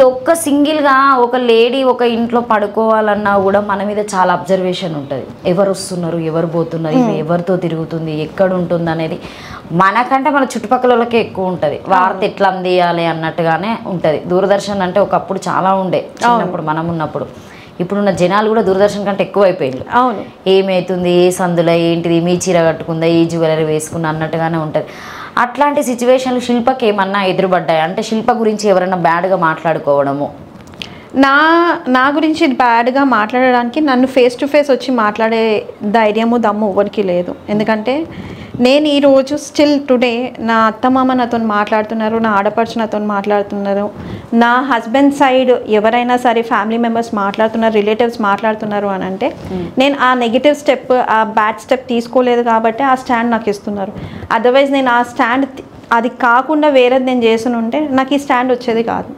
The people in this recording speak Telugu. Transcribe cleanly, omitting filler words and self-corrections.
ఒక్క సింగిల్గా ఒక లేడీ ఒక ఇంట్లో పడుకోవాలన్నా కూడా మన మీద చాలా అబ్జర్వేషన్ ఉంటుంది. ఎవరు వస్తున్నారు, ఎవరు పోతున్నారు, ఎవరితో తిరుగుతుంది, ఎక్కడ ఉంటుంది అనేది మనకంటే మన చుట్టుపక్కల వాళ్ళకే ఎక్కువ ఉంటుంది. వార్త ఎట్లా అందియాలి అన్నట్టుగానే ఉంటుంది. దూరదర్శన్ అంటే ఒకప్పుడు చాలా ఉండే చిన్నప్పుడు మనం ఉన్నప్పుడు. ఇప్పుడున్న జనాలు కూడా దూరదర్శన్ కంటే ఎక్కువ అయిపోయింది. అవును, ఏమవుతుంది, ఏ సందులో ఏంటిది, మీ చీర కట్టుకుందా, ఈ జ్యువెలరీ వేసుకుందా అన్నట్టుగానే ఉంటుంది. అట్లాంటి సిచ్యువేషన్లు శిల్పకి ఏమన్నా ఎదురుపడ్డాయి అంటే శిల్ప గురించి ఎవరైనా బ్యాడ్గా మాట్లాడుకోవడము? నా గురించి బ్యాడ్గా మాట్లాడడానికి నన్ను ఫేస్ టు ఫేస్ వచ్చి మాట్లాడే ధైర్యము దమ్ము ఎవరికి లేదు. ఎందుకంటే నేను ఈరోజు స్టిల్ టుడే నా అత్తమామ నాతో మాట్లాడుతున్నారు, నా ఆడపడుచు నాతో మాట్లాడుతున్నారు, నా హస్బెండ్ సైడ్ ఎవరైనా సరే ఫ్యామిలీ మెంబర్స్ మాట్లాడుతున్నారు, రిలేటివ్స్ మాట్లాడుతున్నారు అని అంటే నేను ఆ నెగిటివ్ స్టెప్, ఆ బ్యాడ్ స్టెప్ తీసుకోలేదు కాబట్టి ఆ స్టాండ్ నాకు ఇస్తున్నారు. అదర్వైజ్ నేను ఆ స్టాండ్ అది కాకుండా వేరేది నేను చేసి ఉంటే నాకు ఈ స్టాండ్ వచ్చేది కాదు.